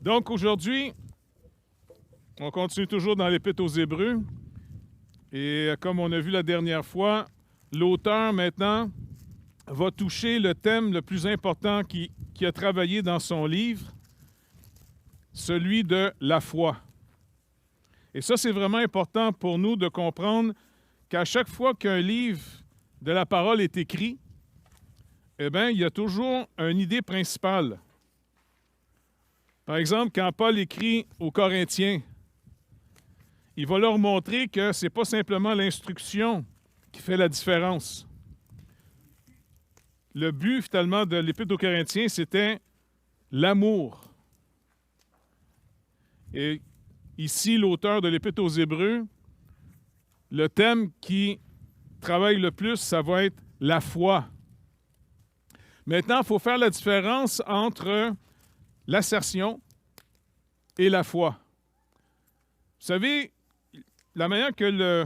Donc aujourd'hui, on continue toujours dans l'Épître aux Hébreux. Et comme on a vu la dernière fois, l'auteur maintenant va toucher le thème le plus important qui a travaillé dans son livre, celui de la foi. Et ça, c'est vraiment important pour nous de comprendre qu'à chaque fois qu'un livre de la parole est écrit, eh bien, il y a toujours une idée principale. Par exemple, quand Paul écrit aux Corinthiens, il va leur montrer que ce n'est pas simplement l'instruction qui fait la différence. Le but, finalement, de l'Épître aux Corinthiens, c'était l'amour. Et ici, l'auteur de l'Épître aux Hébreux, le thème qui travaille le plus, ça va être la foi. Maintenant, il faut faire la différence entre l'assertion et la foi. Vous savez, la manière que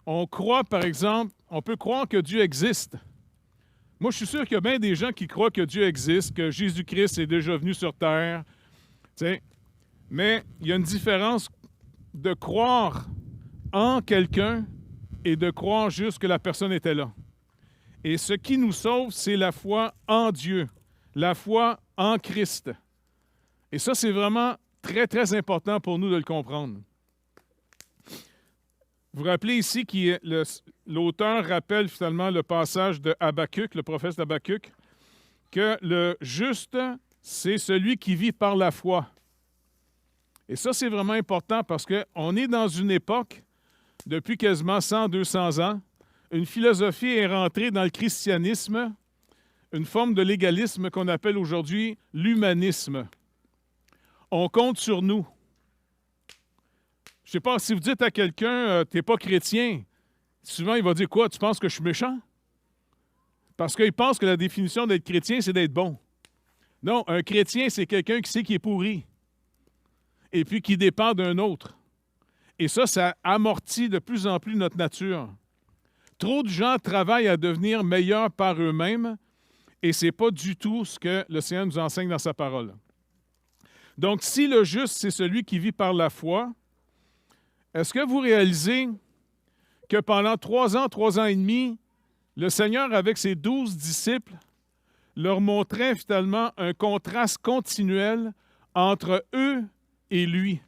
on croit, par exemple, on peut croire que Dieu existe. Moi, je suis sûr qu'il y a bien des gens qui croient que Dieu existe, que Jésus-Christ est déjà venu sur Terre. T'sais. Mais il y a une différence de croire en quelqu'un et de croire juste que la personne était là. Et ce qui nous sauve, c'est la foi en Dieu, la foi en Christ. Et ça, c'est vraiment très, très important pour nous de le comprendre. Vous vous rappelez ici que l'auteur rappelle finalement le passage de Habakkuk, le prophète Habakkuk, que le juste, c'est celui qui vit par la foi. Et ça, c'est vraiment important parce qu'on est dans une époque, depuis quasiment 100-200 ans, une philosophie est rentrée dans le christianisme, une forme de légalisme qu'on appelle aujourd'hui l'humanisme. On compte sur nous. Je ne sais pas, si vous dites à quelqu'un tu n'es pas chrétien, souvent il va dire quoi? Tu penses que je suis méchant? Parce qu'il pense que la définition d'être chrétien, c'est d'être bon. Non, un chrétien, c'est quelqu'un qui sait qu'il est pourri et puis qui dépend d'un autre. Et ça amortit de plus en plus notre nature. Trop de gens travaillent à devenir meilleurs par eux-mêmes et ce n'est pas du tout ce que le Seigneur nous enseigne dans sa parole. Donc, si le juste, c'est celui qui vit par la foi, est-ce que vous réalisez que pendant 3 ans et demi, le Seigneur, avec ses 12 disciples, leur montrait finalement un contraste continuel entre eux et lui?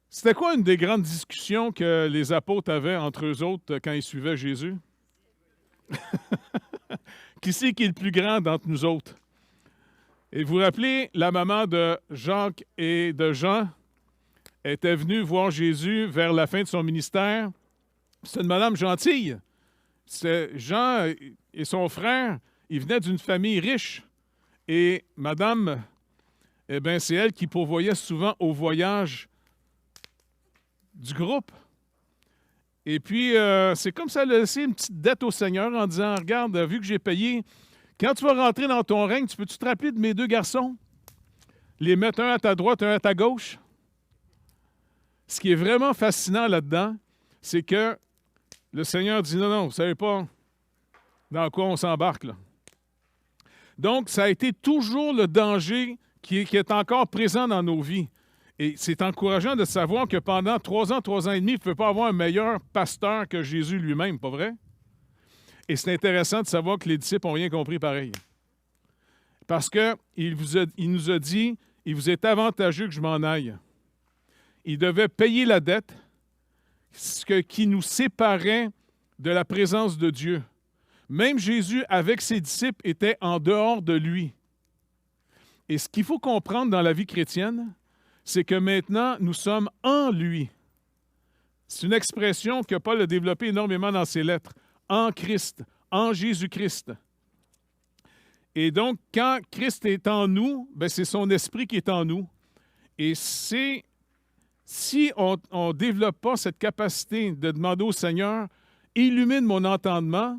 C'était quoi une des grandes discussions que les apôtres avaient entre eux autres quand ils suivaient Jésus? Qui c'est qui est le plus grand d'entre nous autres? Et vous vous rappelez, la maman de Jacques et de Jean était venue voir Jésus vers la fin de son ministère. C'est une madame gentille. Jean et son frère, ils venaient d'une famille riche. Et madame, eh bien, c'est elle qui pourvoyait souvent au voyage du groupe. Et puis, c'est comme ça, elle a laissé une petite dette au Seigneur en disant, regarde, vu que j'ai payé, quand tu vas rentrer dans ton règne, tu peux-tu te rappeler de mes 2 garçons? Les mettre un à ta droite, un à ta gauche? Ce qui est vraiment fascinant là-dedans, c'est que le Seigneur dit, non, vous ne savez pas dans quoi on s'embarque, là. Donc, ça a été toujours le danger qui est encore présent dans nos vies. Et c'est encourageant de savoir que pendant 3 ans et demi, il ne peut pas avoir un meilleur pasteur que Jésus lui-même, pas vrai? Et c'est intéressant de savoir que les disciples n'ont rien compris pareil. Parce qu'il nous a dit, il vous est avantageux que je m'en aille. Il devait payer la dette, ce qui nous séparait de la présence de Dieu. Même Jésus, avec ses disciples, était en dehors de lui. Et ce qu'il faut comprendre dans la vie chrétienne, c'est que maintenant, nous sommes en lui. C'est une expression que Paul a développée énormément dans ses lettres. En Christ, en Jésus-Christ. Et donc, quand Christ est en nous, bien, c'est son esprit qui est en nous. Et si on ne développe pas cette capacité de demander au Seigneur, illumine mon entendement,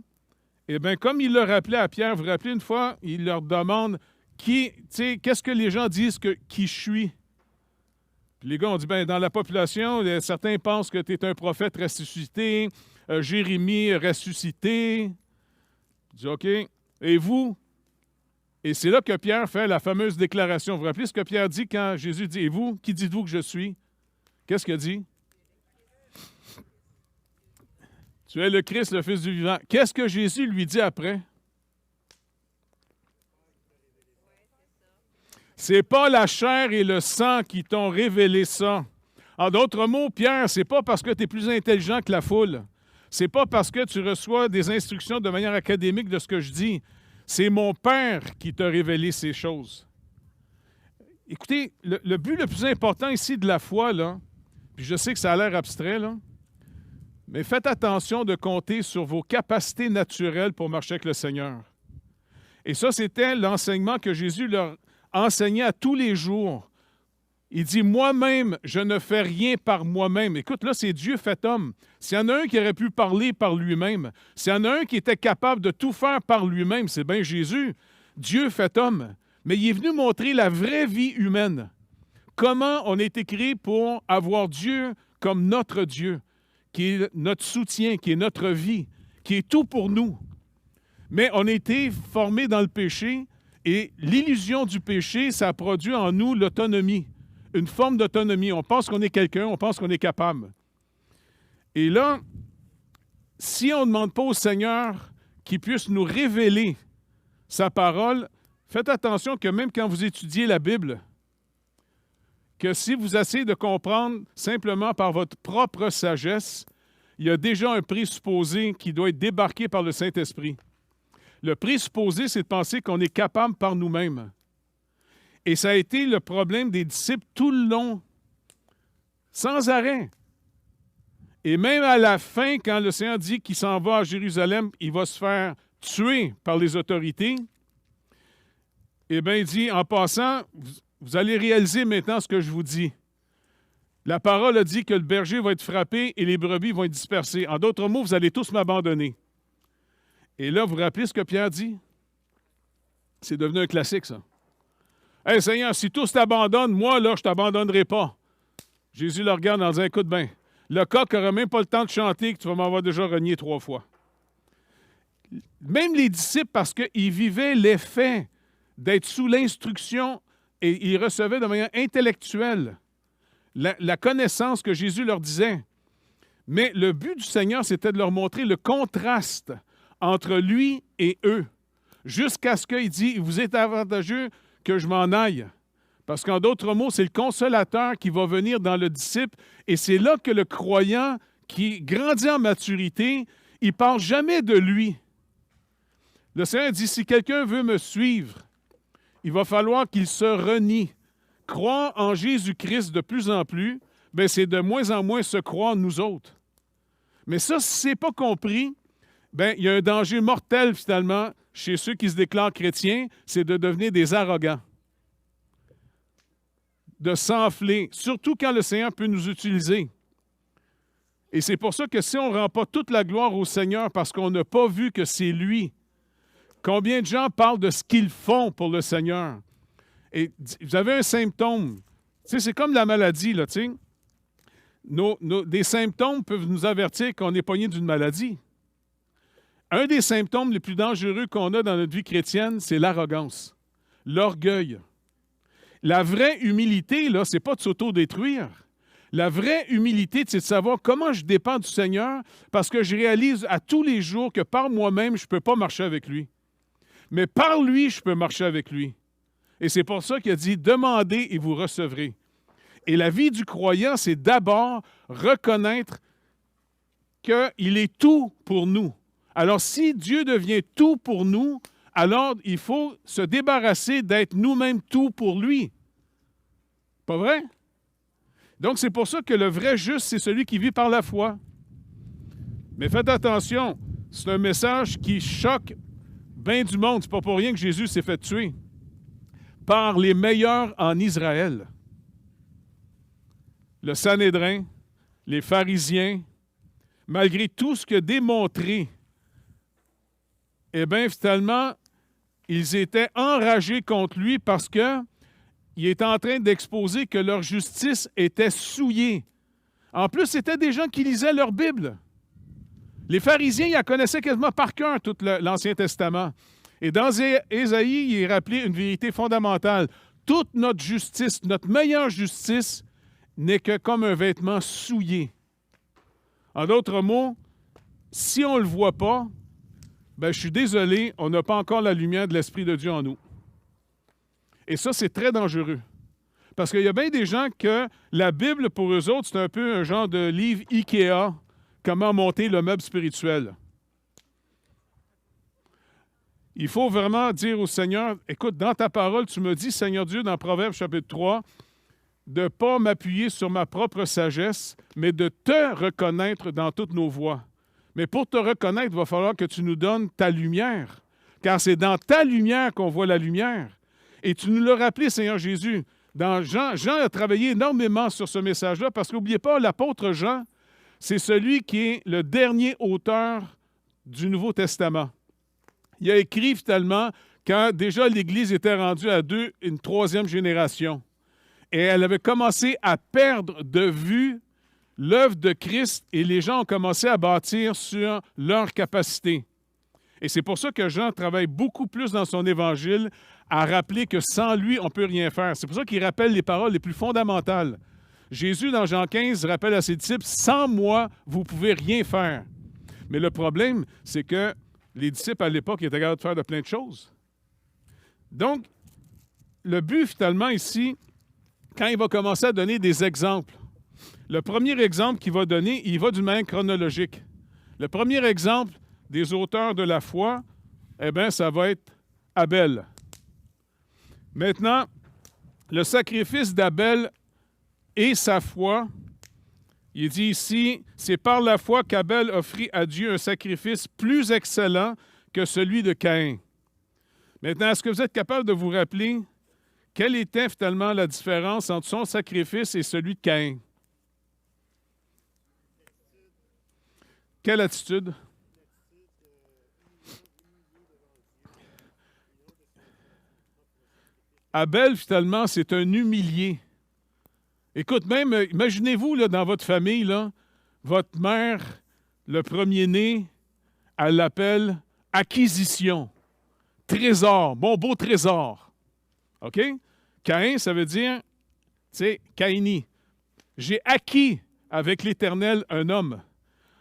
eh bien, comme il le rappelait à Pierre, vous vous rappelez une fois, il leur demande qu'est-ce que les gens disent qui je suis? Puis les gars ont dit, bien, dans la population, certains pensent que tu es un prophète ressuscité, Jérémie ressuscité. Je dis, OK. Et vous? Et c'est là que Pierre fait la fameuse déclaration. Vous vous rappelez ce que Pierre dit quand Jésus dit « Et vous, qui dites-vous que je suis? » Qu'est-ce qu'il a dit? « Tu es le Christ, le Fils du vivant. » Qu'est-ce que Jésus lui dit après? C'est pas la chair et le sang qui t'ont révélé ça. En d'autres mots, Pierre, c'est pas parce que tu es plus intelligent que la foule. C'est pas parce que tu reçois des instructions de manière académique de ce que je dis. C'est mon Père qui t'a révélé ces choses. Écoutez, le but le plus important ici de la foi, là, puis je sais que ça a l'air abstrait, là, mais faites attention de compter sur vos capacités naturelles pour marcher avec le Seigneur. Et ça, c'était l'enseignement que Jésus leur enseignait à tous les jours. Il dit « Moi-même, je ne fais rien par moi-même. » Écoute, là, c'est Dieu fait homme. S'il y en a un qui aurait pu parler par lui-même, s'il y en a un qui était capable de tout faire par lui-même, c'est bien Jésus. Dieu fait homme. Mais il est venu montrer la vraie vie humaine. Comment on a été créé pour avoir Dieu comme notre Dieu, qui est notre soutien, qui est notre vie, qui est tout pour nous. Mais on a été formés dans le péché et l'illusion du péché, ça produit en nous l'autonomie. Une forme d'autonomie. On pense qu'on est quelqu'un, on pense qu'on est capable. Et là, si on ne demande pas au Seigneur qu'il puisse nous révéler sa parole, faites attention que même quand vous étudiez la Bible, que si vous essayez de comprendre simplement par votre propre sagesse, il y a déjà un présupposé qui doit être débarqué par le Saint-Esprit. Le présupposé, c'est de penser qu'on est capable par nous-mêmes. Et ça a été le problème des disciples tout le long, sans arrêt. Et même à la fin, quand le Seigneur dit qu'il s'en va à Jérusalem, il va se faire tuer par les autorités, eh bien, il dit, en passant, vous allez réaliser maintenant ce que je vous dis. La parole a dit que le berger va être frappé et les brebis vont être dispersées. En d'autres mots, vous allez tous m'abandonner. Et là, vous vous rappelez ce que Pierre dit? C'est devenu un classique, ça. « Hey Seigneur, si tous t'abandonnent, moi, là, je ne t'abandonnerai pas. » Jésus le regarde en disant, « Écoute bien, le coq n'aura même pas le temps de chanter que tu vas m'avoir déjà renié 3 fois. » Même les disciples, parce qu'ils vivaient l'effet d'être sous l'instruction et ils recevaient de manière intellectuelle la connaissance que Jésus leur disait. Mais le but du Seigneur, c'était de leur montrer le contraste entre lui et eux, jusqu'à ce qu'il dit, « Vous êtes avantageux que je m'en aille. » Parce qu'en d'autres mots, c'est le consolateur qui va venir dans le disciple et c'est là que le croyant qui grandit en maturité, il ne parle jamais de lui. Le Seigneur dit, si quelqu'un veut me suivre, il va falloir qu'il se renie. Croire en Jésus-Christ de plus en plus, bien, c'est de moins en moins se croire nous autres. Mais ça, si ce n'est pas compris, bien, il y a un danger mortel finalement chez ceux qui se déclarent chrétiens, c'est de devenir des arrogants, de s'enfler, surtout quand le Seigneur peut nous utiliser. Et c'est pour ça que si on ne rend pas toute la gloire au Seigneur parce qu'on n'a pas vu que c'est lui, combien de gens parlent de ce qu'ils font pour le Seigneur? Et vous avez un symptôme. Tu sais, c'est comme la maladie, là, tu sais. Des symptômes peuvent nous avertir qu'on est pogné d'une maladie. Un des symptômes les plus dangereux qu'on a dans notre vie chrétienne, c'est l'arrogance, l'orgueil. La vraie humilité, là, ce n'est pas de s'auto-détruire. La vraie humilité, c'est de savoir comment je dépends du Seigneur parce que je réalise à tous les jours que par moi-même, je ne peux pas marcher avec lui. Mais par lui, je peux marcher avec lui. Et c'est pour ça qu'il a dit « Demandez et vous recevrez ». Et la vie du croyant, c'est d'abord reconnaître qu'il est tout pour nous. Alors, si Dieu devient tout pour nous, alors il faut se débarrasser d'être nous-mêmes tout pour lui. Pas vrai? Donc, c'est pour ça que le vrai juste, c'est celui qui vit par la foi. Mais faites attention, c'est un message qui choque bien du monde. C'est pas pour rien que Jésus s'est fait tuer par les meilleurs en Israël. Le Sanhédrin, les pharisiens, malgré tout ce qu'il a démontré, eh bien, finalement, ils étaient enragés contre lui parce qu'il était en train d'exposer que leur justice était souillée. En plus, c'était des gens qui lisaient leur Bible. Les pharisiens, ils la connaissaient quasiment par cœur, tout l'Ancien Testament. Et dans Ésaïe, il est rappelé une vérité fondamentale. Toute notre justice, notre meilleure justice, n'est que comme un vêtement souillé. En d'autres mots, si on ne le voit pas, ben, je suis désolé, on n'a pas encore la lumière de l'Esprit de Dieu en nous. Et ça, c'est très dangereux. Parce qu'il y a bien des gens que la Bible, pour eux autres, c'est un peu un genre de livre IKEA, comment monter le meuble spirituel. Il faut vraiment dire au Seigneur, écoute, dans ta parole, tu me dis, Seigneur Dieu, dans Proverbes chapitre 3, de ne pas m'appuyer sur ma propre sagesse, mais de te reconnaître dans toutes nos voies. Mais pour te reconnaître, il va falloir que tu nous donnes ta lumière, car c'est dans ta lumière qu'on voit la lumière. Et tu nous l'as rappelé, Seigneur Jésus. Dans Jean a travaillé énormément sur ce message-là, parce qu'n'oubliez pas, l'apôtre Jean, c'est celui qui est le dernier auteur du Nouveau Testament. Il a écrit finalement quand déjà l'Église était rendue à une troisième génération. Et elle avait commencé à perdre de vue l'œuvre de Christ et les gens ont commencé à bâtir sur leur capacité. Et c'est pour ça que Jean travaille beaucoup plus dans son évangile à rappeler que sans lui, on ne peut rien faire. C'est pour ça qu'il rappelle les paroles les plus fondamentales. Jésus, dans Jean 15, rappelle à ses disciples, « Sans moi, vous ne pouvez rien faire. » Mais le problème, c'est que les disciples, à l'époque, étaient capables de faire de plein de choses. Donc, le but, finalement, ici, quand il va commencer à donner des exemples, le premier exemple qu'il va donner, il va d'une manière chronologique. Le premier exemple des auteurs de la foi, eh bien, ça va être Abel. Maintenant, le sacrifice d'Abel et sa foi, il dit ici, c'est par la foi qu'Abel offrit à Dieu un sacrifice plus excellent que celui de Caïn. Maintenant, est-ce que vous êtes capable de vous rappeler quelle était finalement la différence entre son sacrifice et celui de Caïn? Quelle attitude? Abel, finalement, c'est un humilié. Écoute, même, imaginez-vous, là, dans votre famille, là, votre mère, le premier-né, elle l'appelle acquisition, trésor, mon beau trésor. OK? Caïn, ça veut dire, tu sais, Caïni. J'ai acquis avec l'Éternel un homme.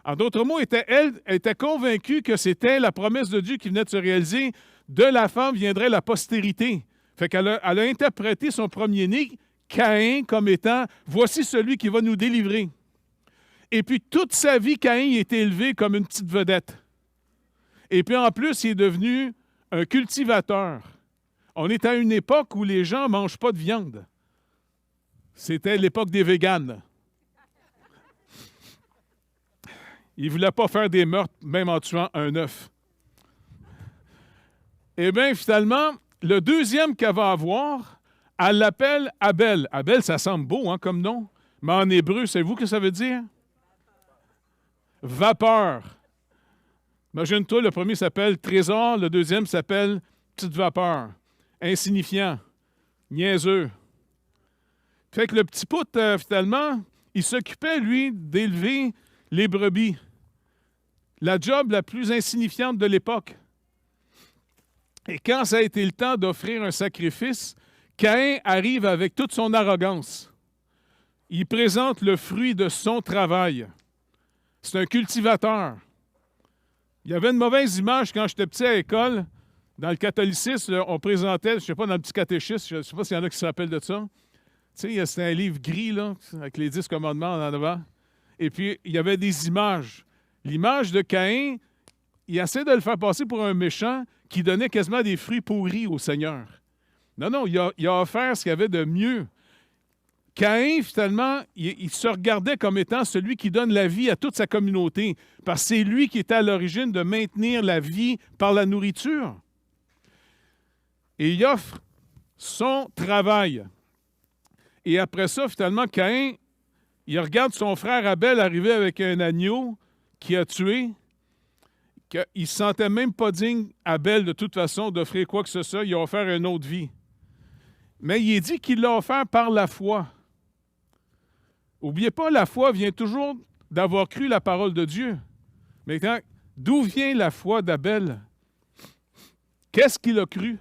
En d'autres mots, elle était convaincue que c'était la promesse de Dieu qui venait de se réaliser. De la femme viendrait la postérité. Fait qu'elle a interprété son premier-né, Caïn, comme étant « Voici celui qui va nous délivrer ». Et puis, toute sa vie, Caïn a été élevé comme une petite vedette. Et puis, en plus, il est devenu un cultivateur. On est à une époque où les gens ne mangent pas de viande. C'était l'époque des véganes. Il ne voulait pas faire des meurtres, même en tuant un œuf. Eh bien, finalement, le deuxième qu'elle va avoir, elle l'appelle Abel. Abel, ça semble beau hein, comme nom, mais en hébreu, savez-vous ce que ça veut dire? Vapeur. Imagine-toi, le premier s'appelle trésor, le deuxième s'appelle petite vapeur. Insignifiant, niaiseux. Fait que le petit pout, finalement, il s'occupait, lui, d'élever les brebis. La job la plus insignifiante de l'époque. Et quand ça a été le temps d'offrir un sacrifice, Caïn arrive avec toute son arrogance. Il présente le fruit de son travail. C'est un cultivateur. Il y avait une mauvaise image quand j'étais petit à l'école. Dans le catholicisme, on présentait, je ne sais pas, dans le petit catéchisme, je ne sais pas s'il y en a qui se rappellent de ça. Tu sais, c'était un livre gris, là, avec les 10 commandements en avant. Et puis, il y avait des images. L'image de Caïn, il essaie de le faire passer pour un méchant qui donnait quasiment des fruits pourris au Seigneur. Non, il a offert ce qu'il y avait de mieux. Caïn, finalement, il se regardait comme étant celui qui donne la vie à toute sa communauté, parce que c'est lui qui était à l'origine de maintenir la vie par la nourriture. Et il offre son travail. Et après ça, finalement, Caïn, il regarde son frère Abel arriver avec un agneau qu'il a tué, qu'il ne se sentait même pas digne, Abel, de toute façon, d'offrir quoi que ce soit. Il a offert une autre vie. Mais il est dit qu'il l'a offert par la foi. N'oubliez pas, la foi vient toujours d'avoir cru la parole de Dieu. Maintenant, d'où vient la foi d'Abel? Qu'est-ce qu'il a cru?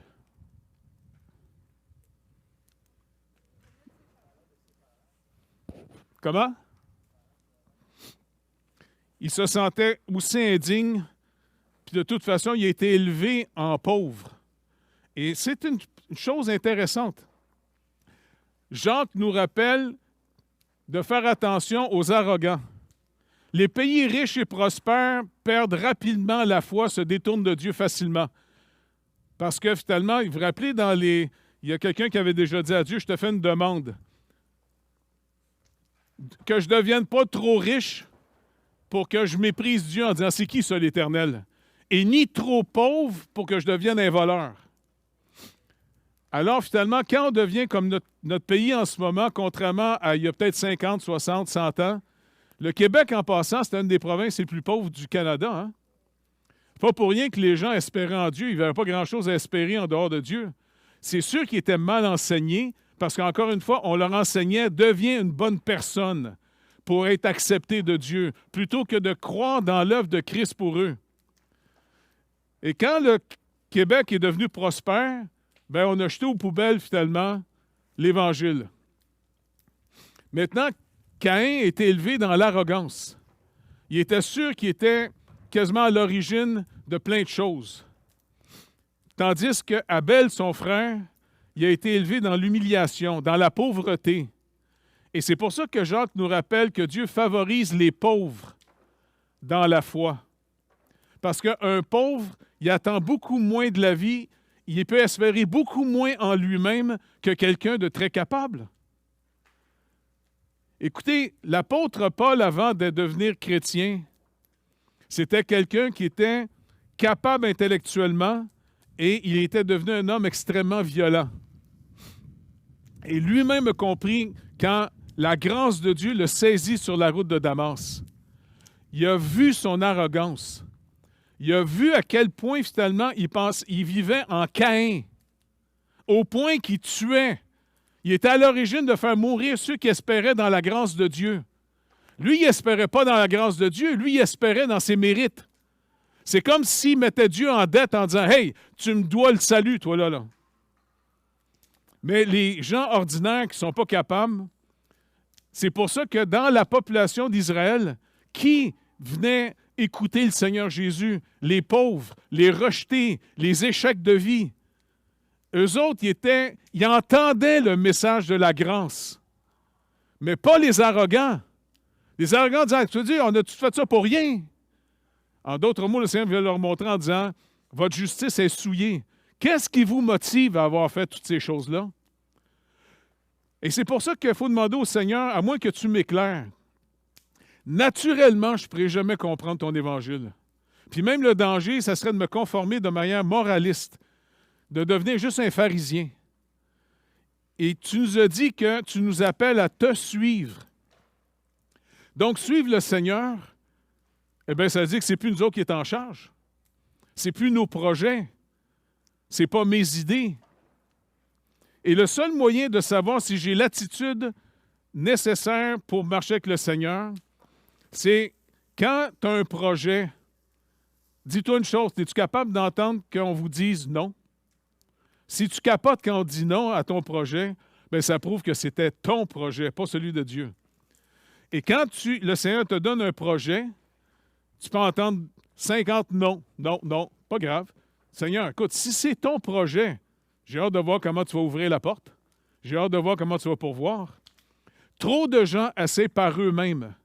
Comment? Il se sentait aussi indigne, puis de toute façon, il a été élevé en pauvre. Et c'est une chose intéressante. Jacques nous rappelle de faire attention aux arrogants. Les pays riches et prospères perdent rapidement la foi, se détournent de Dieu facilement. Parce que finalement, vous vous rappelez, il y a quelqu'un qui avait déjà dit à Dieu, je te fais une demande. Que je ne devienne pas trop riche pour que je méprise Dieu en disant, c'est qui ça l'Éternel? Et ni trop pauvre pour que je devienne un voleur. Alors, finalement, quand on devient comme notre pays en ce moment, contrairement à il y a peut-être 50, 60, 100 ans, le Québec, en passant, c'est une des provinces les plus pauvres du Canada. Hein? Pas pour rien que les gens espéraient en Dieu. Ils n'avaient pas grand-chose à espérer en dehors de Dieu. C'est sûr qu'ils étaient mal enseignés parce qu'encore une fois, on leur enseignait « deviens une bonne personne pour être accepté de Dieu » plutôt que de croire dans l'œuvre de Christ pour eux. Et quand le Québec est devenu prospère, bien, on a jeté aux poubelles, finalement, l'Évangile. Maintenant, Caïn était élevé dans l'arrogance. Il était sûr qu'il était quasiment à l'origine de plein de choses. Tandis que Abel, son frère, il a été élevé dans l'humiliation, dans la pauvreté. Et c'est pour ça que Jacques nous rappelle que Dieu favorise les pauvres dans la foi. Parce qu'un pauvre, il attend beaucoup moins de la vie, il peut espérer beaucoup moins en lui-même que quelqu'un de très capable. Écoutez, l'apôtre Paul, avant de devenir chrétien, c'était quelqu'un qui était capable intellectuellement et il était devenu un homme extrêmement violent. Et lui-même a compris quand la grâce de Dieu le saisit sur la route de Damas. Il a vu son arrogance. Il a vu à quel point, finalement, il vivait en Caïn, au point qu'il tuait. Il était à l'origine de faire mourir ceux qui espéraient dans la grâce de Dieu. Lui, il n'espérait pas dans la grâce de Dieu, lui, il espérait dans ses mérites. C'est comme s'il mettait Dieu en dette en disant « Hey, tu me dois le salut, toi là. » Mais les gens ordinaires qui ne sont pas capables, c'est pour ça que dans la population d'Israël, qui venait écouter le Seigneur Jésus? Les pauvres, les rejetés, les échecs de vie. Eux autres, ils entendaient le message de la grâce, mais pas les arrogants. Les arrogants disaient, tu veux dire, on a tout fait ça pour rien. En d'autres mots, le Seigneur vient leur montrer en disant, votre justice est souillée. Qu'est-ce qui vous motive à avoir fait toutes ces choses-là? Et c'est pour ça qu'il faut demander au Seigneur, à moins que tu m'éclaires, naturellement, je ne pourrai jamais comprendre ton évangile. Puis même le danger, ça serait de me conformer de manière moraliste, de devenir juste un pharisien. Et tu nous as dit que tu nous appelles à te suivre. Donc, suivre le Seigneur, eh bien, ça veut dire que ce n'est plus nous autres qui est en charge. Ce n'est plus nos projets. Ce n'est pas mes idées. Et le seul moyen de savoir si j'ai l'attitude nécessaire pour marcher avec le Seigneur, c'est quand tu as un projet, dis-toi une chose, es-tu capable d'entendre qu'on vous dise non? Si tu capotes quand on dit non à ton projet, bien, ça prouve que c'était ton projet, pas celui de Dieu. Et quand le Seigneur te donne un projet, tu peux entendre 50 non. Non, non, pas grave. Seigneur, écoute, si c'est ton projet, j'ai hâte de voir comment tu vas ouvrir la porte. J'ai hâte de voir comment tu vas pourvoir. Trop de gens essaient par eux-mêmes.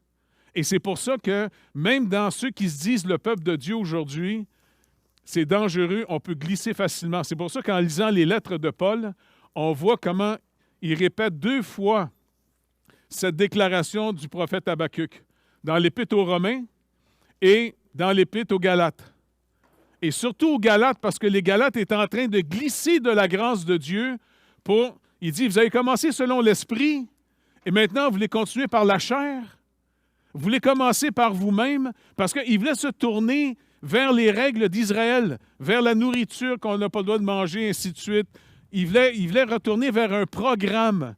Et c'est pour ça que même dans ceux qui se disent le peuple de Dieu aujourd'hui, c'est dangereux, on peut glisser facilement. C'est pour ça qu'en lisant les lettres de Paul, on voit comment il répète 2 fois cette déclaration du prophète Habakkuk, dans l'Épître aux Romains et dans l'Épître aux Galates. Et surtout aux Galates, parce que les Galates étaient en train de glisser de la grâce de Dieu il dit, vous avez commencé selon l'Esprit, et maintenant vous voulez continuer par la chair. Vous voulez commencer par vous-même, parce qu'il voulait se tourner vers les règles d'Israël, vers la nourriture qu'on n'a pas le droit de manger, ainsi de suite. Il voulait retourner vers un programme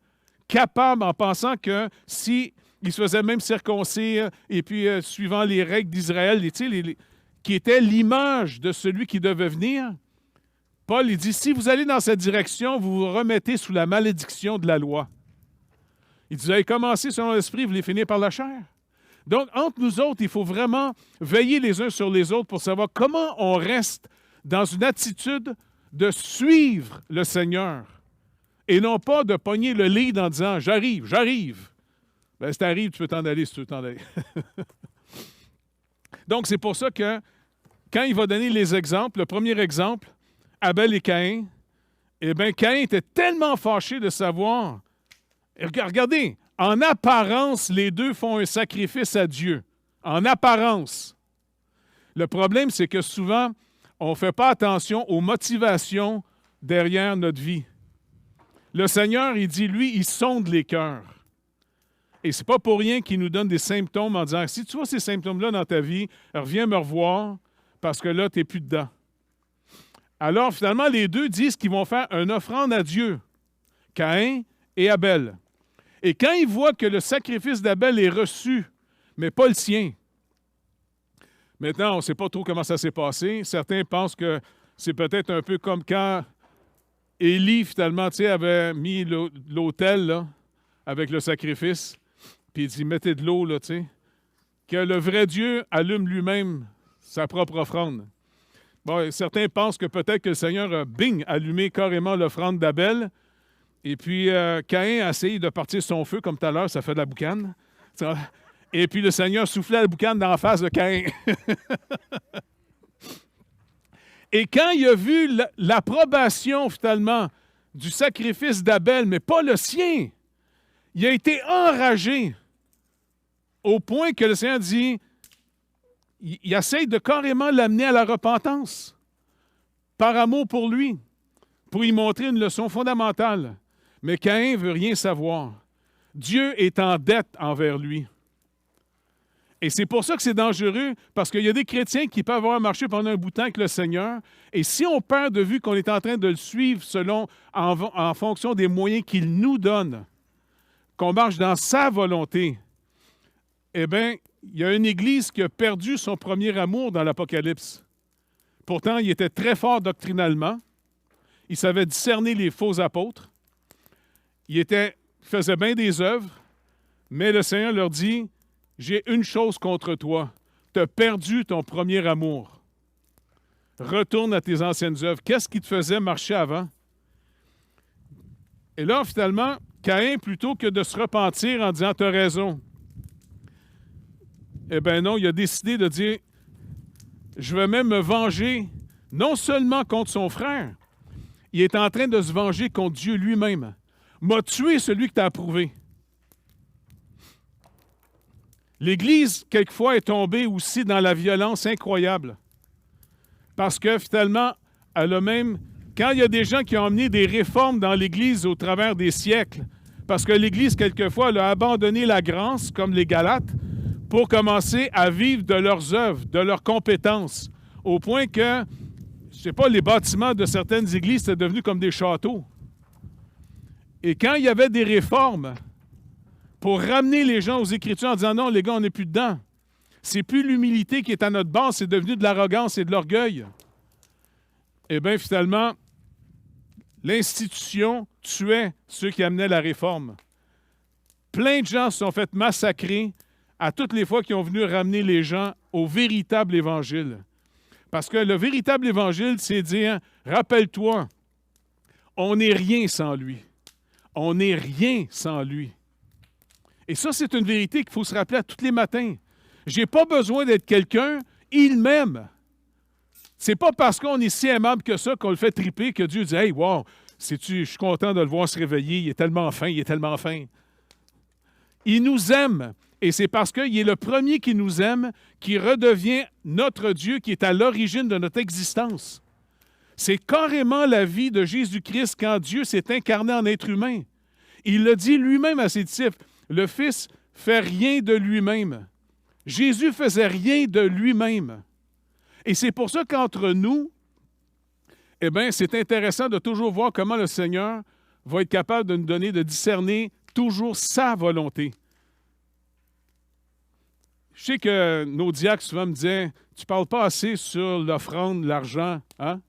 capable en pensant que si il se faisait même circoncire et puis suivant les règles d'Israël, qui était l'image de celui qui devait venir, Paul, il dit, si vous allez dans cette direction, vous vous remettez sous la malédiction de la loi. Il dit, vous avez commencé selon l'esprit, vous voulez finir par la chair. Donc, entre nous autres, il faut vraiment veiller les uns sur les autres pour savoir comment on reste dans une attitude de suivre le Seigneur et non pas de pogner le lead en disant « J'arrive, j'arrive ». Bien, si tu arrives, tu peux t'en aller si tu veux t'en aller. Donc, c'est pour ça que quand il va donner les exemples, le premier exemple, Abel et Caïn, eh bien, Caïn était tellement fâché de savoir. Regardez, en apparence, les deux font un sacrifice à Dieu. En apparence. Le problème, c'est que souvent, on ne fait pas attention aux motivations derrière notre vie. Le Seigneur, il dit, lui, il sonde les cœurs. Et ce n'est pas pour rien qu'il nous donne des symptômes en disant, si tu vois ces symptômes-là dans ta vie, reviens me revoir parce que là, tu n'es plus dedans. Alors, finalement, les deux disent qu'ils vont faire une offrande à Dieu, Caïn et Abel. Et quand ils voient que le sacrifice d'Abel est reçu, mais pas le sien, maintenant, on ne sait pas trop comment ça s'est passé. Certains pensent que c'est peut-être un peu comme quand Élie, finalement, avait mis l'autel là, avec le sacrifice, puis il dit, mettez de l'eau, là, que le vrai Dieu allume lui-même sa propre offrande. Bon, certains pensent que peut-être que le Seigneur a, bing, allumé carrément l'offrande d'Abel, et puis Caïn a essayé de partir son feu, comme tout à l'heure, ça fait de la boucane. Et puis le Seigneur soufflait la boucane dans la face de Caïn. Et quand il a vu l'approbation, finalement, du sacrifice d'Abel, mais pas le sien, il a été enragé au point que le Seigneur dit, il essaie de carrément l'amener à la repentance par amour pour lui, pour lui montrer une leçon fondamentale. Mais Caïn ne veut rien savoir. Dieu est en dette envers lui. Et c'est pour ça que c'est dangereux, parce qu'il y a des chrétiens qui peuvent avoir marché pendant un bout de temps avec le Seigneur, et si on perd de vue qu'on est en train de le suivre en fonction des moyens qu'il nous donne, qu'on marche dans sa volonté, eh bien, il y a une Église qui a perdu son premier amour dans l'Apocalypse. Pourtant, il était très fort doctrinalement. Il savait discerner les faux apôtres. Il faisait bien des œuvres, mais le Seigneur leur dit, « J'ai une chose contre toi. Tu as perdu ton premier amour. Retourne à tes anciennes œuvres. » Qu'est-ce qui te faisait marcher avant? Et là, finalement, Caïn, plutôt que de se repentir en disant « Tu as raison », eh bien non, il a décidé de dire « Je vais même me venger, non seulement contre son frère, il est en train de se venger contre Dieu lui-même. M'a tué celui que tu as approuvé. » L'Église, quelquefois, est tombée aussi dans la violence incroyable. Parce que, finalement, elle a même... Quand il y a des gens qui ont amené des réformes dans l'Église au travers des siècles, parce que l'Église, quelquefois, elle a abandonné la grâce, comme les Galates, pour commencer à vivre de leurs œuvres, de leurs compétences, au point que, je ne sais pas, les bâtiments de certaines églises, c'est devenu comme des châteaux. Et quand il y avait des réformes pour ramener les gens aux Écritures en disant « Non, les gars, on n'est plus dedans. C'est plus l'humilité qui est à notre base, c'est devenu de l'arrogance et de l'orgueil. » Eh bien, finalement, l'institution tuait ceux qui amenaient la réforme. Plein de gens se sont fait massacrer à toutes les fois qu'ils ont venu ramener les gens au véritable Évangile. Parce que le véritable Évangile, c'est dire, rappelle-toi, on n'est rien sans lui. On n'est rien sans lui. Et ça, c'est une vérité qu'il faut se rappeler à tous les matins. Je n'ai pas besoin d'être quelqu'un, il m'aime. C'est pas parce qu'on est si aimable que ça qu'on le fait triper que Dieu dit « Hey, wow, je suis content de le voir se réveiller, il est tellement fin, il est tellement fin. » Il nous aime. Et c'est parce qu'il est le premier qui nous aime, qui redevient notre Dieu, qui est à l'origine de notre existence. C'est carrément la vie de Jésus-Christ quand Dieu s'est incarné en être humain. Il le dit lui-même à ses disciples, le Fils fait rien de lui-même. Jésus faisait rien de lui-même. Et c'est pour ça qu'entre nous, eh bien, c'est intéressant de toujours voir comment le Seigneur va être capable de nous donner, de discerner toujours sa volonté. Je sais que nos diacres souvent me disaient « Tu ne parles pas assez sur l'offrande, l'argent. Hein?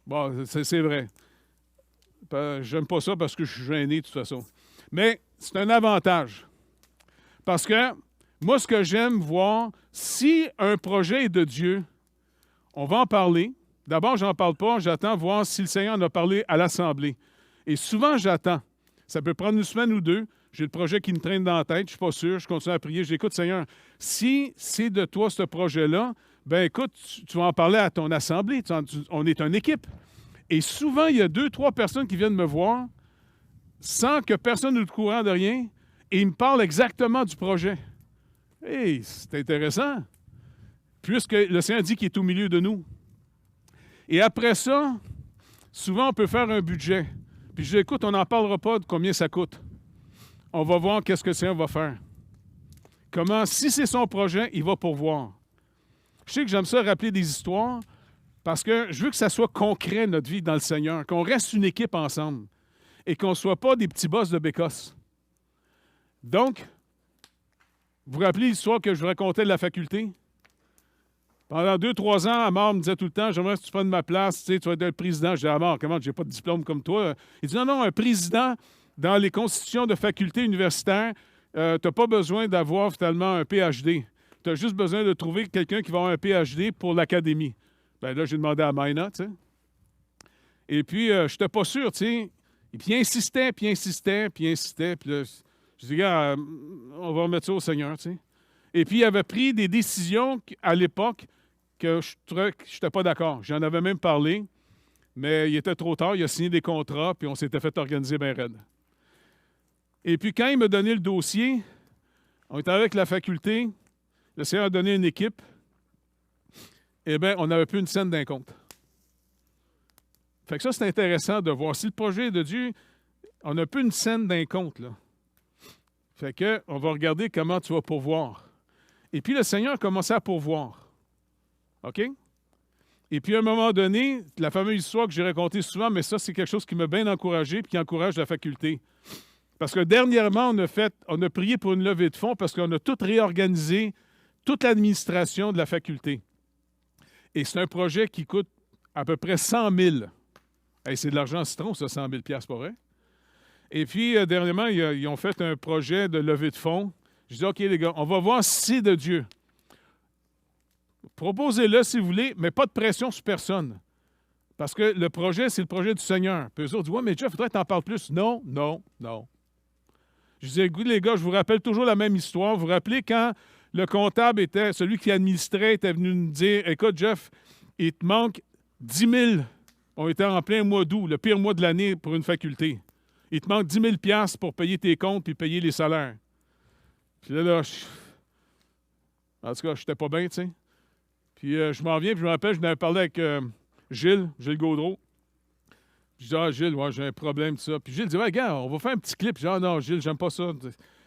Bon, c'est vrai. J'aime pas ça parce que je suis gêné de toute façon. Mais c'est un avantage. Parce que moi, ce que j'aime voir, si un projet est de Dieu, on va en parler. D'abord, je n'en parle pas, j'attends voir si le Seigneur en a parlé à l'Assemblée. Et souvent, j'attends. Ça peut prendre une semaine ou deux. J'ai le projet qui me traîne dans la tête, je ne suis pas sûr, je continue à prier. J'écoute, Seigneur, si c'est de toi ce projet-là, ben écoute, tu vas en parler à ton Assemblée. On est une équipe. Et souvent, il y a 2-3 personnes qui viennent me voir sans que personne n'ait le courant de rien et ils me parlent exactement du projet. Hey, c'est intéressant. Puisque le Seigneur dit qu'il est au milieu de nous. Et après ça, souvent, on peut faire un budget. Puis je dis, écoute, on n'en parlera pas de combien ça coûte. On va voir qu'est-ce que le Seigneur va faire. Comment, si c'est son projet, il va pourvoir. Je sais que j'aime ça rappeler des histoires parce que je veux que ça soit concret, notre vie dans le Seigneur, qu'on reste une équipe ensemble et qu'on ne soit pas des petits boss de bécosse. Donc, vous vous rappelez l'histoire que je vous racontais de la faculté? Pendant 2-3 ans, Amar me disait tout le temps, j'aimerais que tu prennes ma place, tu sais, tu vas être le président. Je dis, Amar, comment, j'ai pas de diplôme comme toi? Il dit, non, un président, dans les constitutions de faculté universitaire, tu n'as pas besoin d'avoir finalement un PhD. Tu as juste besoin de trouver quelqu'un qui va avoir un PhD pour l'académie. Bien là, j'ai demandé à Maïna, tu sais. Et puis, je n'étais pas sûr, tu sais. Et puis, il insistait, puis insistait, puis insistait. Puis là, je dis, gars, on va remettre ça au Seigneur, tu sais. Et puis, il avait pris des décisions à l'époque que je n'étais pas d'accord. J'en avais même parlé, mais il était trop tard. Il a signé des contrats, puis on s'était fait organiser bien raide. Et puis, quand il m'a donné le dossier, on était avec la faculté, le Seigneur a donné une équipe, eh bien, on n'avait plus une scène d'un compte. Fait que ça, c'est intéressant de voir. Si le projet est de Dieu, on n'a plus une scène d'un compte, là. Fait que, on va regarder comment tu vas pourvoir. Et puis, le Seigneur a commencé à pourvoir. OK? Et puis, à un moment donné, la fameuse histoire que j'ai racontée souvent, mais ça, c'est quelque chose qui m'a bien encouragé et qui encourage la faculté. Parce que dernièrement, on a prié pour une levée de fonds parce qu'on a tout réorganisé, toute l'administration de la faculté. Et c'est un projet qui coûte à peu près 100 000. Hey, c'est de l'argent en citron, ça, 100 000 $, pas vrai? Et puis, dernièrement, ils ont fait un projet de levée de fonds. Je dis, OK, les gars, on va voir si c'est de Dieu. Proposez-le si vous voulez, mais pas de pression sur personne. Parce que le projet, c'est le projet du Seigneur. Puis eux autres disent, ouais, mais Jeff, il faudrait que tu en parles plus. Non. Je dis, écoute, les gars, je vous rappelle toujours la même histoire. Vous vous rappelez quand le comptable était, celui qui administrait, était venu nous dire, écoute, Jeff, il te manque 10 000. On était en plein mois d'août, le pire mois de l'année pour une faculté. Il te manque 10 000 $ pour payer tes comptes puis payer les salaires. Puis là, en tout cas, je n'étais pas bien, tu sais. Puis je m'en viens, puis je me rappelle, je n'avais parlé avec Gilles Gaudreau. Je dis, Gilles, ouais, j'ai un problème, tout ça. Puis Gilles dit, ouais, gars, on va faire un petit clip. Je dis, non, Gilles, j'aime pas ça.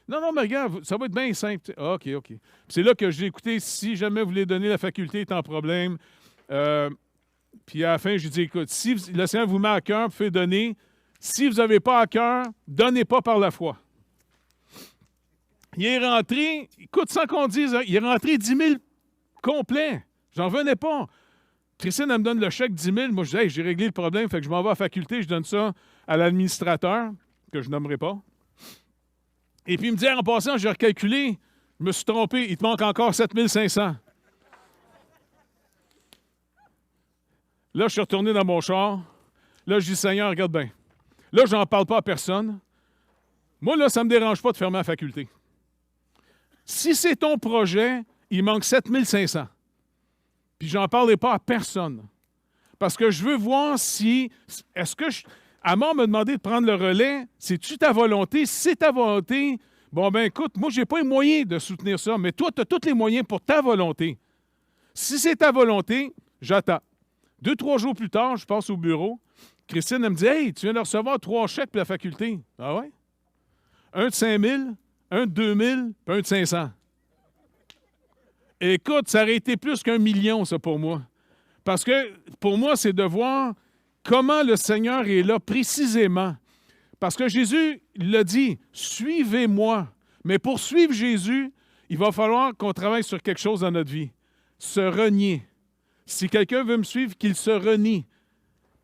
Non, mais regarde, ça va être bien simple. OK. Puis c'est là que j'ai écouté, si jamais vous voulez donner la faculté, est en problème. Puis à la fin, j'ai dit, écoute, si le Seigneur vous met à cœur, vous pouvez donner. Si vous n'avez pas à cœur, donnez pas par la foi. Il est rentré, écoute, sans qu'on dise, il est rentré 10 000 complet. J'en venais pas. Christine, elle me donne le chèque 10 000. Moi, je dis, hey, j'ai réglé le problème, fait que je m'en vais à la faculté, je donne ça à l'administrateur, que je nommerai pas. Et puis, il me dit, en passant, j'ai recalculé, je me suis trompé, il te manque encore 7 500. Là, je suis retourné dans mon char. Là, je dis, Seigneur, regarde bien. Là, je n'en parle pas à personne. Moi, là, ça ne me dérange pas de fermer la faculté. Si c'est ton projet, il manque 7 500. Puis je n'en parlerai pas à personne. Parce que je veux voir si... Est-ce que... Amar m'a demandé de prendre le relais. C'est-tu ta volonté? Si c'est ta volonté, bon, ben écoute, moi, je n'ai pas les moyens de soutenir ça, mais toi, tu as tous les moyens pour ta volonté. Si c'est ta volonté, j'attends. 2-3 jours plus tard, je passe au bureau. Christine, elle me dit, hey, tu viens de recevoir 3 chèques pour la faculté. Ah ouais? Un de 5 000, un de 2 000, puis un de 500. Écoute, ça aurait été plus qu'1 million, ça, pour moi. Parce que, pour moi, c'est de voir comment le Seigneur est là précisément. Parce que Jésus l'a dit, suivez-moi. Mais pour suivre Jésus, il va falloir qu'on travaille sur quelque chose dans notre vie. Se renier. Si quelqu'un veut me suivre, qu'il se renie.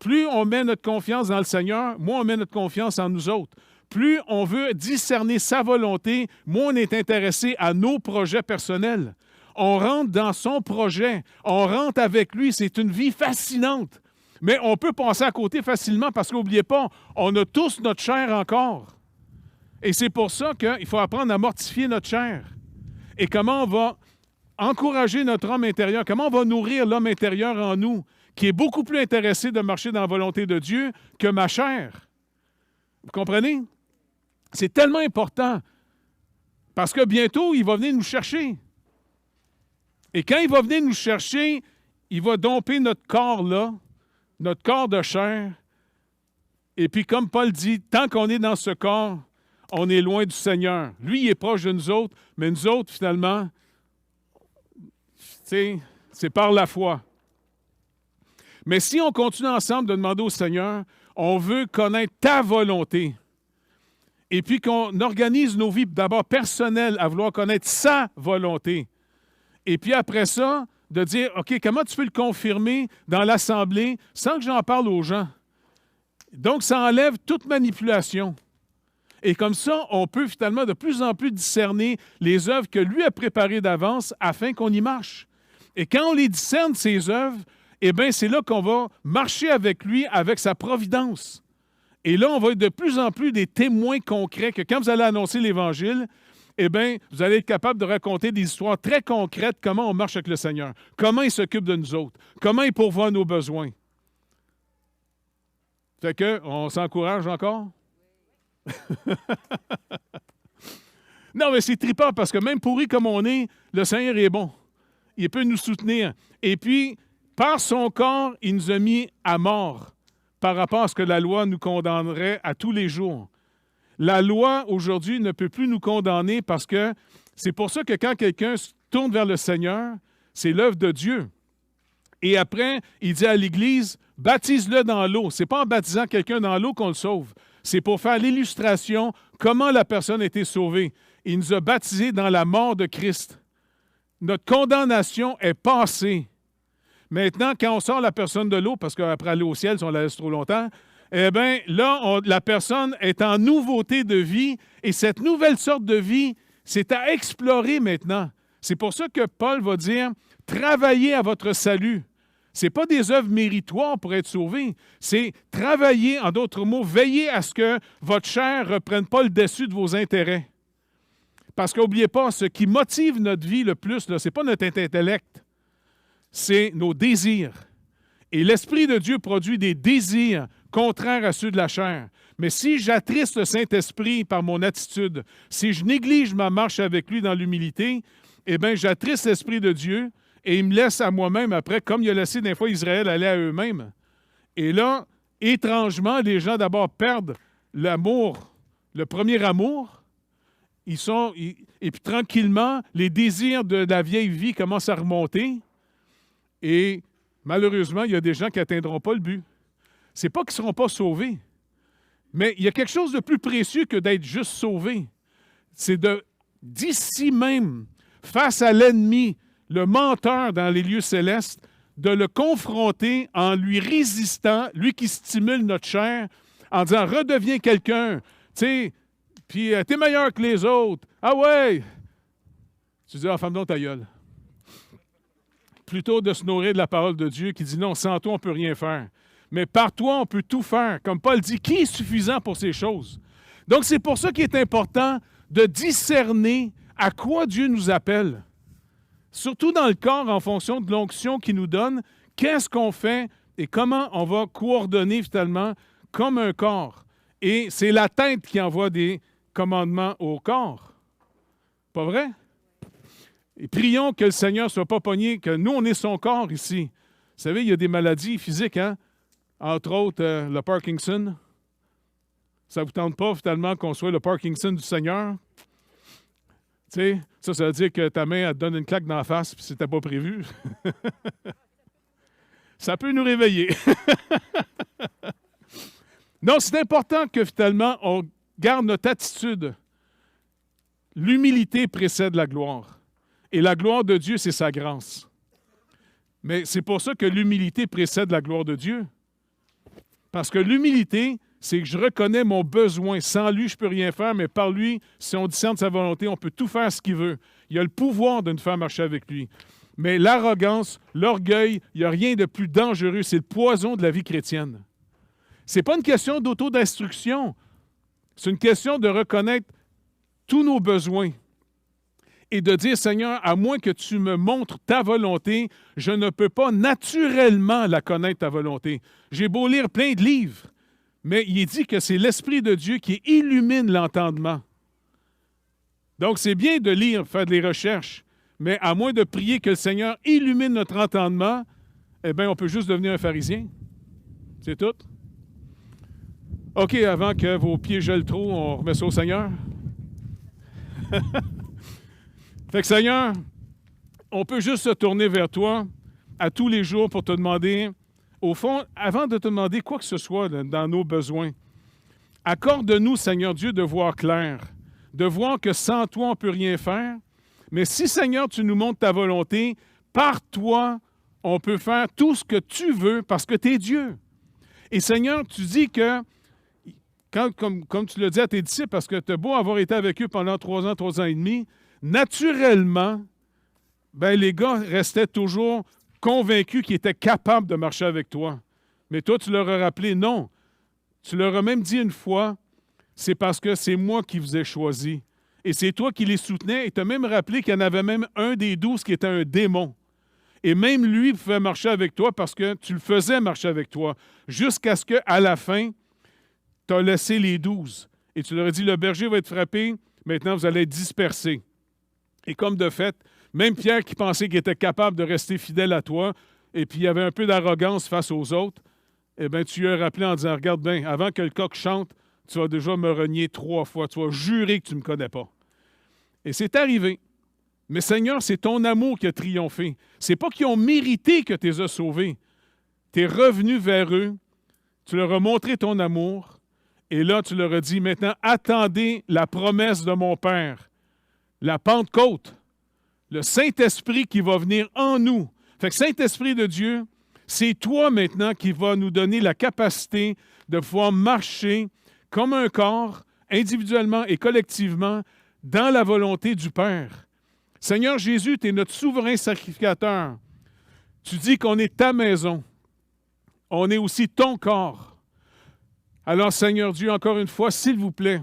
Plus on met notre confiance dans le Seigneur, moins on met notre confiance en nous autres. Plus on veut discerner sa volonté, moins on est intéressé à nos projets personnels. On rentre dans son projet, on rentre avec lui, c'est une vie fascinante. Mais on peut passer à côté facilement parce qu'oubliez pas, on a tous notre chair encore. Et c'est pour ça qu'il faut apprendre à mortifier notre chair. Et comment on va encourager notre homme intérieur, comment on va nourrir l'homme intérieur en nous, qui est beaucoup plus intéressé de marcher dans la volonté de Dieu que ma chair. Vous comprenez? C'est tellement important parce que bientôt, il va venir nous chercher. Et quand il va venir nous chercher, il va domper notre corps là, notre corps de chair. Et puis, comme Paul dit, tant qu'on est dans ce corps, on est loin du Seigneur. Lui, il est proche de nous autres, mais nous autres, finalement, c'est par la foi. Mais si on continue ensemble de demander au Seigneur, on veut connaître ta volonté. Et puis qu'on organise nos vies d'abord personnelles à vouloir connaître sa volonté. Et puis après ça, de dire, OK, comment tu peux le confirmer dans l'Assemblée sans que j'en parle aux gens? Donc, ça enlève toute manipulation. Et comme ça, on peut finalement de plus en plus discerner les œuvres que lui a préparées d'avance afin qu'on y marche. Et quand on les discerne, ces œuvres, eh bien, c'est là qu'on va marcher avec lui, avec sa providence. Et là, on va être de plus en plus des témoins concrets que quand vous allez annoncer l'Évangile, eh bien, vous allez être capable de raconter des histoires très concrètes, comment on marche avec le Seigneur, comment il s'occupe de nous autres, comment il pourvoit nos besoins. Fait qu'on s'encourage encore? Non, mais c'est trippant parce que même pourri comme on est, le Seigneur est bon. Il peut nous soutenir. Et puis, par son corps, il nous a mis à mort par rapport à ce que la loi nous condamnerait à tous les jours. La loi, aujourd'hui, ne peut plus nous condamner parce que c'est pour ça que quand quelqu'un se tourne vers le Seigneur, c'est l'œuvre de Dieu. Et après, il dit à l'Église, baptise-le dans l'eau. Ce n'est pas en baptisant quelqu'un dans l'eau qu'on le sauve. C'est pour faire l'illustration comment la personne a été sauvée. Il nous a baptisés dans la mort de Christ. Notre condamnation est passée. Maintenant, quand on sort la personne de l'eau, parce qu'après aller au ciel, si on la laisse trop longtemps, eh bien, là, la personne est en nouveauté de vie et cette nouvelle sorte de vie, c'est à explorer maintenant. C'est pour ça que Paul va dire, travaillez à votre salut. Ce n'est pas des œuvres méritoires pour être sauvé, c'est travailler, en d'autres mots, veiller à ce que votre chair ne reprenne pas le dessus de vos intérêts. Parce qu'n'oubliez pas, ce qui motive notre vie le plus, ce n'est pas notre intellect, c'est nos désirs. Et l'Esprit de Dieu produit des désirs contraires à ceux de la chair. Mais si j'attriste le Saint-Esprit par mon attitude, si je néglige ma marche avec lui dans l'humilité, eh bien, j'attriste l'Esprit de Dieu et il me laisse à moi-même après, comme il a laissé des fois Israël aller à eux-mêmes. Et là, étrangement, les gens d'abord perdent l'amour, le premier amour. Et puis tranquillement, les désirs de la vieille vie commencent à remonter. Et malheureusement, il y a des gens qui n'atteindront pas le but. Ce n'est pas qu'ils ne seront pas sauvés, mais il y a quelque chose de plus précieux que d'être juste sauvé. C'est d'ici même, face à l'ennemi, le menteur dans les lieux célestes, de le confronter en lui résistant, lui qui stimule notre chair, en disant « redeviens quelqu'un », tu sais, puis « t'es meilleur que les autres ». « Ah ouais! » Tu dis « ah, ferme donc ta gueule ». Plutôt de se nourrir de la parole de Dieu qui dit « non, sans toi, on ne peut rien faire ». Mais par toi, on peut tout faire. Comme Paul dit, qui est suffisant pour ces choses? Donc, c'est pour ça qu'il est important de discerner à quoi Dieu nous appelle. Surtout dans le corps, en fonction de l'onction qu'il nous donne, qu'est-ce qu'on fait et comment on va coordonner finalement comme un corps. Et c'est la tête qui envoie des commandements au corps. Pas vrai? Et prions que le Seigneur ne soit pas pogné, que nous, on est son corps ici. Vous savez, il y a des maladies physiques, hein? Entre autres, le Parkinson. Ça ne vous tente pas, finalement, qu'on soit le Parkinson du Seigneur? Tu sais, ça veut dire que ta main, elle te donne une claque dans la face, puis c'était pas prévu. Ça peut nous réveiller. Non, c'est important que, finalement, on garde notre attitude. L'humilité précède la gloire. Et la gloire de Dieu, c'est sa grâce. Mais c'est pour ça que l'humilité précède la gloire de Dieu. Parce que l'humilité, c'est que je reconnais mon besoin. Sans lui, je ne peux rien faire, mais par lui, si on discerne sa volonté, on peut tout faire ce qu'il veut. Il a le pouvoir de nous faire marcher avec lui. Mais l'arrogance, l'orgueil, il n'y a rien de plus dangereux. C'est le poison de la vie chrétienne. Ce n'est pas une question d'autodestruction. C'est une question de reconnaître tous nos besoins et de dire, Seigneur, à moins que tu me montres ta volonté, je ne peux pas naturellement la connaître, ta volonté. J'ai beau lire plein de livres, mais il est dit que c'est l'Esprit de Dieu qui illumine l'entendement. Donc, c'est bien de lire, faire des recherches, mais à moins de prier que le Seigneur illumine notre entendement, eh bien, on peut juste devenir un pharisien. C'est tout. OK, avant que vos pieds gèlent trop, on remet ça au Seigneur. Fait que Seigneur, on peut juste se tourner vers toi à tous les jours pour te demander, au fond, avant de te demander quoi que ce soit dans nos besoins, accorde-nous, Seigneur Dieu, de voir clair, de voir que sans toi, on ne peut rien faire. Mais si, Seigneur, tu nous montres ta volonté, par toi, on peut faire tout ce que tu veux parce que tu es Dieu. Et Seigneur, tu dis que, comme tu l'as dit à tes disciples, parce que tu as beau avoir été avec eux pendant 3 ans et demi, naturellement, ben, les gars restaient toujours convaincus qu'ils étaient capables de marcher avec toi. Mais toi, tu leur as rappelé, non. Tu leur as même dit une fois, c'est parce que c'est moi qui vous ai choisi. Et c'est toi qui les soutenais. Et tu as même rappelé qu'il y en avait même un des 12 qui était un démon. Et même lui pouvait marcher avec toi parce que tu le faisais marcher avec toi. Jusqu'à ce qu'à la fin, tu as laissé les 12. Et tu leur as dit, le berger va être frappé, maintenant vous allez être dispersés. Et comme de fait, même Pierre qui pensait qu'il était capable de rester fidèle à toi, et puis il y avait un peu d'arrogance face aux autres, eh bien, tu lui as rappelé en disant, regarde bien, avant que le coq chante, tu vas déjà me renier 3 fois, tu vas jurer que tu ne me connais pas. Et c'est arrivé. Mais Seigneur, c'est ton amour qui a triomphé. Ce n'est pas qu'ils ont mérité que tu les as sauvés. Tu es revenu vers eux, tu leur as montré ton amour, et là, tu leur as dit, maintenant, attendez la promesse de mon Père, la Pentecôte, le Saint-Esprit qui va venir en nous. Fait que Saint-Esprit de Dieu, c'est toi maintenant qui va nous donner la capacité de pouvoir marcher comme un corps, individuellement et collectivement, dans la volonté du Père. Seigneur Jésus, tu es notre souverain sacrificateur. Tu dis qu'on est ta maison. On est aussi ton corps. Alors, Seigneur Dieu, encore une fois, s'il vous plaît,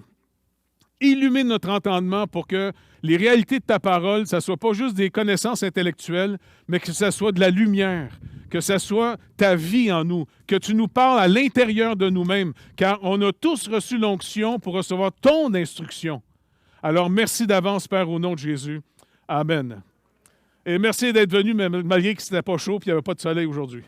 illumine notre entendement pour que les réalités de ta parole, ça ne soit pas juste des connaissances intellectuelles, mais que ça soit de la lumière, que ça soit ta vie en nous, que tu nous parles à l'intérieur de nous-mêmes, car on a tous reçu l'onction pour recevoir ton instruction. Alors, merci d'avance, Père, au nom de Jésus. Amen. Et merci d'être venu, malgré que ce n'était pas chaud et qu'il n'y avait pas de soleil aujourd'hui.